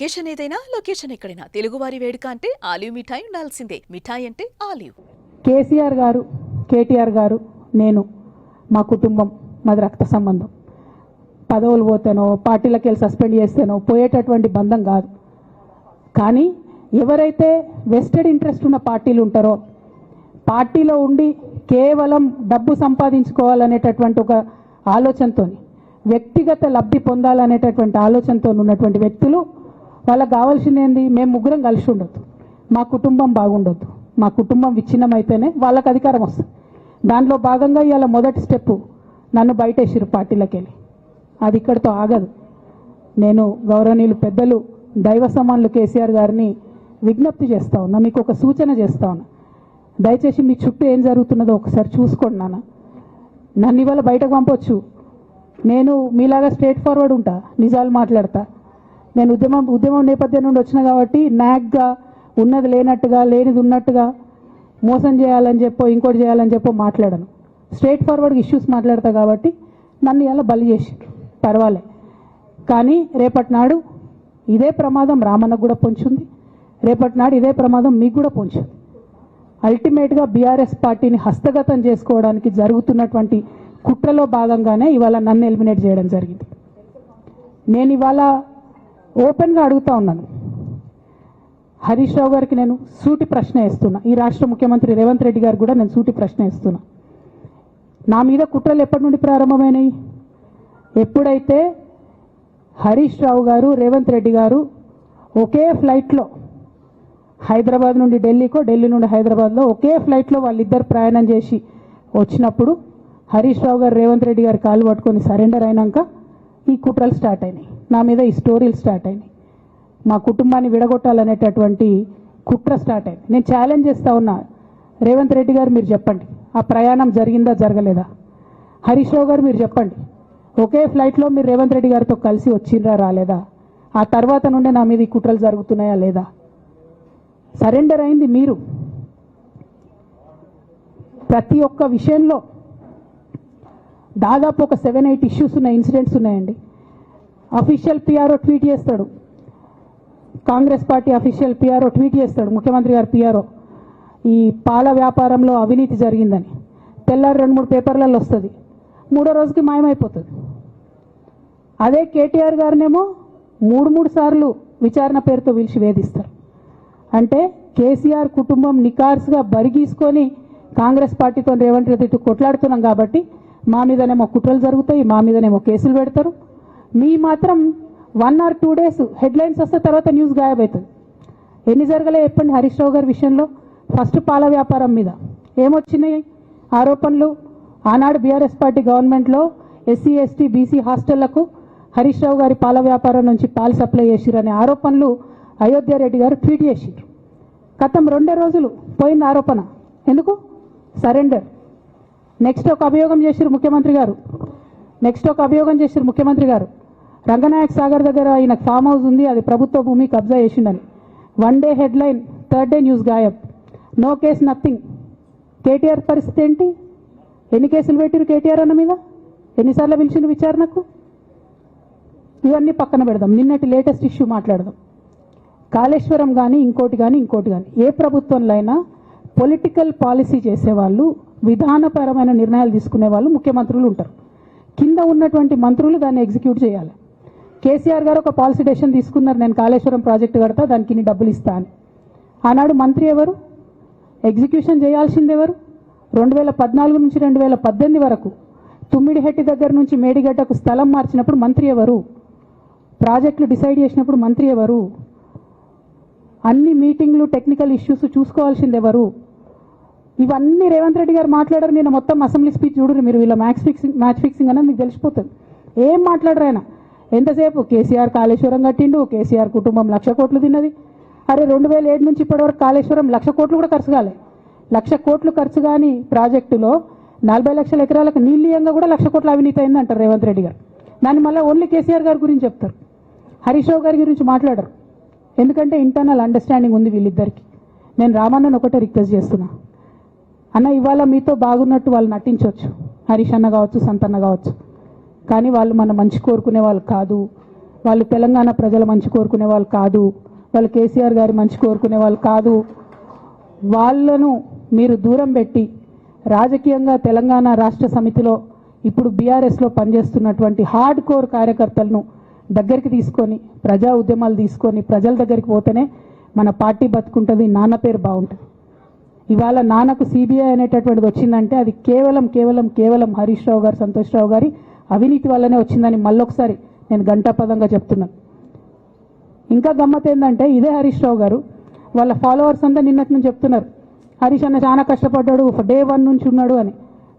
Occasion ఏదైనా location ఎక్కడైనా తెలుగువారి వేడుక అంటే ఆలివ్ మిఠాయి ఉండాల్సిందే. మిఠాయి అంటే ఆలివ్. కేసీఆర్ గారు, కేటీఆర్ గారు, నేను, మా కుటుంబం, మాది రక్త సంబంధం. పదవులు పోతేనో పార్టీలకు వెళ్ళి సస్పెండ్ చేస్తేనో పోయేటటువంటి బంధం కాదు. కానీ ఎవరైతే వెస్టెడ్ ఇంట్రెస్ట్ ఉన్న పార్టీలు ఉంటారో, పార్టీలో ఉండి కేవలం డబ్బు సంపాదించుకోవాలనేటటువంటి ఒక ఆలోచనతో, వ్యక్తిగత లబ్ధి పొందాలనేటటువంటి ఆలోచనతో ఉన్నటువంటి వ్యక్తులు, వాళ్ళకి కావాల్సింది ఏంది? మేము ముగ్గురం కలిసి ఉండొద్దు, మా కుటుంబం బాగుండొద్దు, మా కుటుంబం విచ్ఛిన్నమైతేనే వాళ్ళకి అధికారం వస్తుంది. దాంట్లో భాగంగా ఇవాళ మొదటి స్టెప్పు నన్ను బయటేసిరు పార్టీలకు వెళ్ళి. అది ఇక్కడితో ఆగదు. నేను గౌరవనీయులు పెద్దలు దైవ సమానులు కేసీఆర్ గారిని విజ్ఞప్తి చేస్తా ఉన్నా, మీకు ఒక సూచన చేస్తా ఉన్నా. దయచేసి మీ చుట్టూ ఏం జరుగుతున్నదో ఒకసారి చూసుకోండి నాన్న. నన్ను ఇవాళ బయటకు పంపొచ్చు, నేను మీలాగా స్ట్రేట్ ఫార్వర్డ్ ఉంటా, నిజాలు మాట్లాడతా. నేను ఉద్యమం నేపథ్యం నుండి వచ్చిన కాబట్టి నాగ్గా ఉన్నది లేనట్టుగా లేనిది ఉన్నట్టుగా మోసం చేయాలని చెప్పో ఇంకోటి చేయాలని చెప్పో మాట్లాడను. స్ట్రేట్ ఫార్వర్డ్గా ఇష్యూస్ మాట్లాడతా కాబట్టి నన్ను ఇలా బలి చేసి పర్వాలే. కానీ రేపటి నాడు ఇదే ప్రమాదం రామన్నకు కూడా పొంచుంది, రేపటి నాడు ఇదే ప్రమాదం మీకు కూడా పొంచుంది. అల్టిమేట్గా బీఆర్ఎస్ పార్టీని హస్తగతం చేసుకోవడానికి జరుగుతున్నటువంటి కుట్రలో భాగంగానే ఇవాళ నన్ను ఎలిమినేట్ చేయడం జరిగింది. నేను ఇవాళ ఓపెన్గా అడుగుతా ఉన్నాను, హరీష్ రావు గారికి నేను సూటి ప్రశ్న వేస్తున్నా, ఈ రాష్ట్ర ముఖ్యమంత్రి రేవంత్ రెడ్డి గారు కూడా నేను సూటి ప్రశ్న వేస్తున్నా. నా మీద కుట్రలు ఎప్పటి నుండి ప్రారంభమైనాయి? ఎప్పుడైతే హరీష్ రావు గారు, రేవంత్ రెడ్డి గారు ఒకే ఫ్లైట్లో హైదరాబాద్ నుండి ఢిల్లీకో, ఢిల్లీ నుండి హైదరాబాద్లో ఒకే ఫ్లైట్లో వాళ్ళిద్దరు ప్రయాణం చేసి వచ్చినప్పుడు హరీష్ రావు గారు రేవంత్ రెడ్డి గారు కాలు పట్టుకొని సరెండర్ అయినాక ఈ కుట్రలు స్టార్ట్ అయినాయి, నా మీద ఈ స్టోరీలు స్టార్ట్ అయినాయి, మా కుటుంబాన్ని విడగొట్టాలనేటటువంటి కుట్ర స్టార్ట్ అయింది. నేను ఛాలెంజ్ చేస్తా ఉన్నా, రేవంత్ రెడ్డి గారు మీరు చెప్పండి, ఆ ప్రయాణం జరిగిందా జరగలేదా? హరీష్ రావు గారు మీరు చెప్పండి, ఒకే ఫ్లైట్లో మీరు రేవంత్ రెడ్డి గారితో కలిసి వచ్చిండ్రా రాలేదా? ఆ తర్వాత నుండే నా మీద ఈ కుట్రలు జరుగుతున్నాయా లేదా? సరెండర్ అయింది మీరు. ప్రతి ఒక్క విషయంలో దాదాపు ఒక 7-8 ఇష్యూస్ ఉన్న ఇన్సిడెంట్స్ ఉన్నాయండి. అఫీషియల్ పిఆర్ఓ ట్వీట్ చేస్తాడు, Congress party official PRO tweet చేస్తాడు, ముఖ్యమంత్రి గారు పిఆర్ఓ, ఈ పాల వ్యాపారంలో అవినీతి జరిగిందని. తెల్లారి 2-3 పేపర్లలో వస్తుంది, 3వ రోజుకి మాయమైపోతుంది. అదే కేటీఆర్ గారినేమో 3 సార్లు విచారణ పేరుతో పిలిచి వేధిస్తారు. అంటే కేసీఆర్ కుటుంబం నికార్స్గా బరిగీసుకొని కాంగ్రెస్ పార్టీతో రేవంత్ రెడ్డి కొట్లాడుతున్నాం కాబట్టి మా మీదనేమో కుట్రలు జరుగుతాయి, మా మీదనేమో కేసులు పెడతారు. మీ మాత్రం 1 or 2 days హెడ్లైన్స్ వస్తే తర్వాత న్యూస్ గాయబవుతుంది. ఎన్ని జరగలే చెప్పండి హరీష్ రావు గారి విషయంలో? ఫస్ట్ పాల వ్యాపారం మీద ఏమొచ్చినాయి ఆరోపణలు? ఆనాడు బీఆర్ఎస్ పార్టీ గవర్నమెంట్లో SC ST BC హాస్టళ్లకు Harish Rao గారి పాల వ్యాపారం నుంచి పాలు సప్లై చేసిరనే ఆరోపణలు అయోధ్య రెడ్డి గారు ట్వీట్ చేసిరు. గతం 2 రోజులు పోయింది ఆరోపణ. ఎందుకు? సరెండర్. నెక్స్ట్ ఒక అభియోగం చేసిరు ముఖ్యమంత్రి గారు, రంగనాయక్ సాగర్ దగ్గర ఆయన ఫామ్ హౌస్ ఉంది, అది ప్రభుత్వ భూమి, కబ్జా చేసిండని. 1 day headline, 3rd day news గాయబ్, నో కేసు నథింగ్. కేటీఆర్ పరిస్థితి ఏంటి? ఎన్ని కేసులు పెట్టిరు కేటీఆర్ అన్న మీద? ఎన్నిసార్లు పిలిచిండు విచారణకు? ఇవన్నీ పక్కన పెడదాం, నిన్నటి లేటెస్ట్ ఇష్యూ మాట్లాడదాం. కాళేశ్వరం కానీ ఇంకోటి కానీ ఏ ప్రభుత్వంలో అయినా పొలిటికల్ పాలసీ చేసేవాళ్ళు, విధానపరమైన నిర్ణయాలు తీసుకునే వాళ్ళు ముఖ్యమంత్రులు ఉంటారు. కింద ఉన్నటువంటి మంత్రులు దాన్ని ఎగ్జిక్యూట్ చేయాలి. కేసీఆర్ గారు ఒక పాలసీ డెసిషన్ తీసుకున్నారు, నేను కాళేశ్వరం ప్రాజెక్టు కడతా, దానికి ఇన్ని డబ్బులు ఇస్తా అని. ఆనాడు మంత్రి ఎవరు? ఎగ్జిక్యూషన్ చేయాల్సింది ఎవరు? 2014 నుంచి 2018 వరకు తుమ్మిడిహెట్టి దగ్గర నుంచి మేడిగడ్డకు స్థలం మార్చినప్పుడు మంత్రి ఎవరు? ప్రాజెక్టులు డిసైడ్ చేసినప్పుడు మంత్రి ఎవరు? అన్ని మీటింగ్లు టెక్నికల్ ఇష్యూస్ చూసుకోవాల్సింది ఎవరు? ఇవన్నీ రేవంత్ రెడ్డి గారు మాట్లాడారు. నేను మొత్తం అసెంబ్లీ స్పీచ్ చూడరు మీరు, వీళ్ళ మ్యాచ్ ఫిక్సింగ్ అనేది మీకు తెలిసిపోతుంది. ఏం మాట్లాడరు ఆయన. ఎంతసేపు కేసీఆర్ కాళేశ్వరం కట్టిండు, కేసీఆర్ కుటుంబం 1,00,000 కోట్లు తిన్నది. అరే 2007 నుంచి ఇప్పటివరకు కాళేశ్వరం 1,00,000 కోట్లు కూడా ఖర్చు కాలే. 1,00,000 కోట్లు ఖర్చు కాని ప్రాజెక్టులో 40 లక్షల ఎకరాలకు నీళ్ళీయంగా కూడా 1,00,000 కోట్ల అవినీతి అయింది అంటారు రేవంత్ రెడ్డి గారు. దాన్ని మళ్ళీ ఓన్లీ కేసీఆర్ గారి గురించి చెప్తారు, హరీష్ రావు గారి గురించి మాట్లాడరు. ఎందుకంటే ఇంటర్నల్ అండర్స్టాండింగ్ ఉంది వీళ్ళిద్దరికి. నేను రామన్నను ఒకటే రిక్వెస్ట్ చేస్తున్నా, అన్న ఇవాళ మీతో బాగున్నట్టు వాళ్ళు నటించవచ్చు, హరీష్ అన్న కావచ్చు, సంతన్న కావచ్చు, కానీ వాళ్ళు మన మంచి కోరుకునే వాళ్ళు కాదు. వాళ్ళు తెలంగాణ ప్రజల మంచి కోరుకునే వాళ్ళు కాదు, వాళ్ళు కేసీఆర్ గారి మంచి కోరుకునే వాళ్ళు కాదు. వాళ్ళను మీరు దూరం పెట్టి రాజకీయంగా తెలంగాణ రాష్ట్ర సమితిలో ఇప్పుడు బీఆర్ఎస్లో పనిచేస్తున్నటువంటి హార్డ్ కోర్ కార్యకర్తలను దగ్గరికి తీసుకొని ప్రజా ఉద్యమాలు తీసుకొని ప్రజల దగ్గరికి పోతేనే మన పార్టీ బతుకుంటుంది, నాన్న పేరు బాగుంటుంది. ఇవాళ నాన్నకు సిబిఐ అనేటటువంటిది వచ్చిందంటే అది కేవలం హరీష్ రావు గారు, సంతోష్ రావు గారి అవినీతి వల్లనే వచ్చిందని మళ్ళొకసారి నేను గంటాపదంగా చెప్తున్నాను. ఇంకా గమ్మత్ ఏంటంటే ఇదే హరీష్ రావు గారు వాళ్ళ ఫాలోవర్స్ అంతా నిన్నటి నుంచి చెప్తున్నారు, హరీష్ అన్న చాలా కష్టపడ్డాడు, డే 1 నుంచి ఉన్నాడు అని.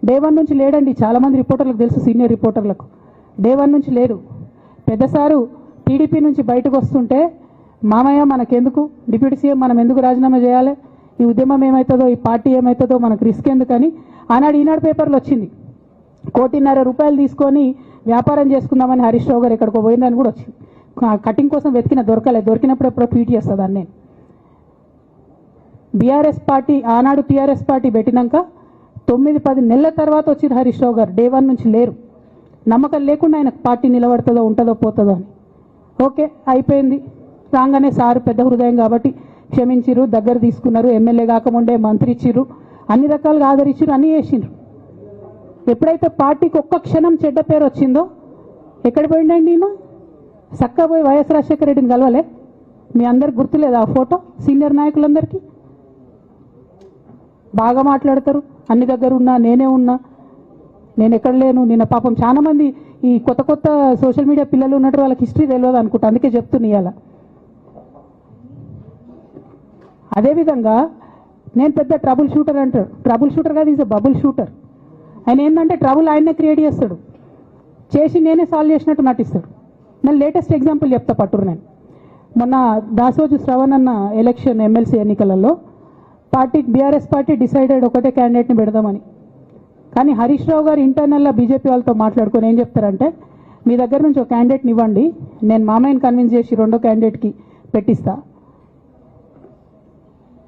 డే 1 నుంచి లేడండి, చాలామంది రిపోర్టర్లకు తెలుసు, సీనియర్ రిపోర్టర్లకు. డే 1 నుంచి లేరు. పెద్దసారు టీడీపీ నుంచి బయటకు వస్తుంటే మామయ్య మనకెందుకు, డిప్యూటీ సీఎం మనం ఎందుకు రాజీనామా చేయాలి, ఈ ఉద్యమం ఏమవుతుందో, ఈ పార్టీ ఏమవుతుందో మనకు రిస్క్ ఎందుకని ఈనాడు పేపర్లు వచ్చింది. 1,50,00,000 రూపాయలు తీసుకొని వ్యాపారం చేసుకుందామని హరీష్ రావు గారు ఎక్కడికో పోయిందని కూడా వచ్చింది. కటింగ్ కోసం దొరికినప్పుడు ఎప్పుడో ట్వీట్ చేస్తుందని నేను. బీఆర్ఎస్ పార్టీ ఆనాడు టీఆర్ఎస్ పార్టీ పెట్టినాక 9-10 నెలల తర్వాత వచ్చింది హరీష్ రావు గారు. డే 1 నుంచి లేరు. నమ్మకం లేకుండా ఆయన పార్టీ నిలబడుతుందో ఉంటుందో పోతుందో అని. ఓకే అయిపోయింది. రాగానే సారు పెద్ద హృదయం కాబట్టి క్షమించిరు, దగ్గర తీసుకున్నారు, ఎమ్మెల్యే కాకముందే మంత్రి ఇచ్చిర్రు, అన్ని రకాలుగా ఆదరించారు, అన్నీ చేసిండ్రు. ఎప్పుడైతే పార్టీకి ఒక్క క్షణం చెడ్డ పేరు వచ్చిందో ఎక్కడ పోయిండండి ఈయన? చక్కగా పోయి వైఎస్ రాజశేఖర రెడ్డిని కలవలే? మీ అందరికి గుర్తులేదు ఆ ఫోటో? సీనియర్ నాయకులందరికీ బాగా మాట్లాడతారు, అన్ని దగ్గర ఉన్నా, నేనే ఉన్నా, నేను ఎక్కడ లేను. నిన్న పాపం చాలా మంది ఈ కొత్త సోషల్ మీడియా పిల్లలు ఉన్నట్టు వాళ్ళకి హిస్టరీ తెలియదు అనుకుంటా, అందుకే చెప్తున్నా ఇవాళ. అదేవిధంగా నేను పెద్ద ట్రబుల్ షూటర్ అంటారు. ట్రబుల్ షూటర్ కాదు, ఈజ్ బబుల్ షూటర్. ఆయన ఏంటంటే ట్రబుల్ ఆయన్నే క్రియేట్ చేస్తాడు, చేసి నేనే సాల్వ్ చేసినట్టు నటిస్తాడు. నేను లేటెస్ట్ ఎగ్జాంపుల్ చెప్తా పట్టురు. నేను మొన్న దాసోజు శ్రవణ్ అన్న ఎలక్షన్ ఎమ్మెల్సీ ఎన్నికలలో బీఆర్ఎస్ పార్టీ డిసైడెడ్ ఒకటే క్యాండిడేట్ని పెడదామని. కానీ హరీష్ రావు గారు ఇంటర్నల్గా బీజేపీ వాళ్ళతో మాట్లాడుకొని ఏం చెప్తారంటే, మీ దగ్గర నుంచి ఒక క్యాండిడేట్ని ఇవ్వండి, నేను మామయ్యని కన్విన్స్ చేసి రెండో క్యాండిడేట్కి పెట్టిస్తా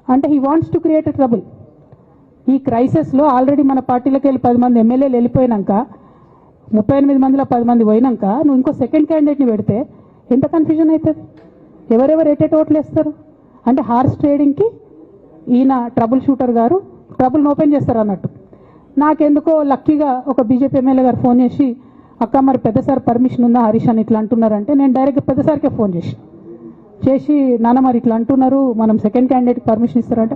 అంటే he wants to create a trouble. ఈ క్రైసిస్లో ఆల్రెడీ మన పార్టీలోకి వెళ్ళి 10 మంది ఎమ్మెల్యేలు వెళ్ళిపోయినాక 38 మందిలో 10 మంది పోయినాక నువ్వు ఇంకో సెకండ్ క్యాండిడేట్ని పెడితే ఎంత కన్ఫ్యూజన్ అవుతుంది? ఎవరెవరు ఓట్లు వేస్తారు? అంటే హార్స్ ట్రేడింగ్కి ఈయన ట్రబుల్ షూటర్ గారు ట్రబుల్ని ఓపెన్ చేస్తారు అన్నట్టు. నాకెందుకో లక్కీగా ఒక బీజేపీ ఎమ్మెల్యే గారు ఫోన్ చేసి, అక్క మరి పెద్దసారి పర్మిషన్ ఉందా హరీష్ అని ఇట్లా అంటున్నారంటే, నేను డైరెక్ట్గా పెద్దసారికే ఫోన్ చేసి నాన్న మరి ఇట్లా అంటున్నారు, మనం సెకండ్ క్యాండిడేట్కి పర్మిషన్ ఇస్తారంటే,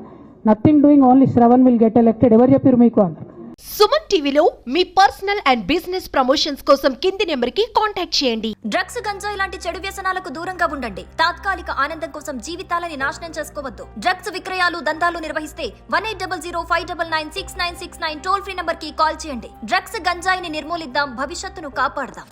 nothing doing, only Shravan will get elected. ఎవరు చెప్పారు మీకు అన్నారు. సుమన్ టీవీలో మీ పర్సనల్ అండ్ బిజినెస్ ప్రమోషన్స్ కోసం కింది నెంబర్కి కాంటాక్ట్ చేయండి. డ్రగ్స్, గంజాయి లాంటి చెడు వ్యసనాలకు దూరంగా ఉండండి. తాత్కాలిక ఆనందం కోసం జీవితాలని నాశనం చేసుకోవద్దు. డ్రగ్స్ విక్రయాలు, దందాలు నిర్వహిస్తే 1800-599-6969 టోల్ ఫ్రీ నంబర్ కి కాల్ చేయండి. డ్రగ్స్, గంజాయిని నిర్మూలిద్దాం, భవిష్యత్తును కాపాడదాం.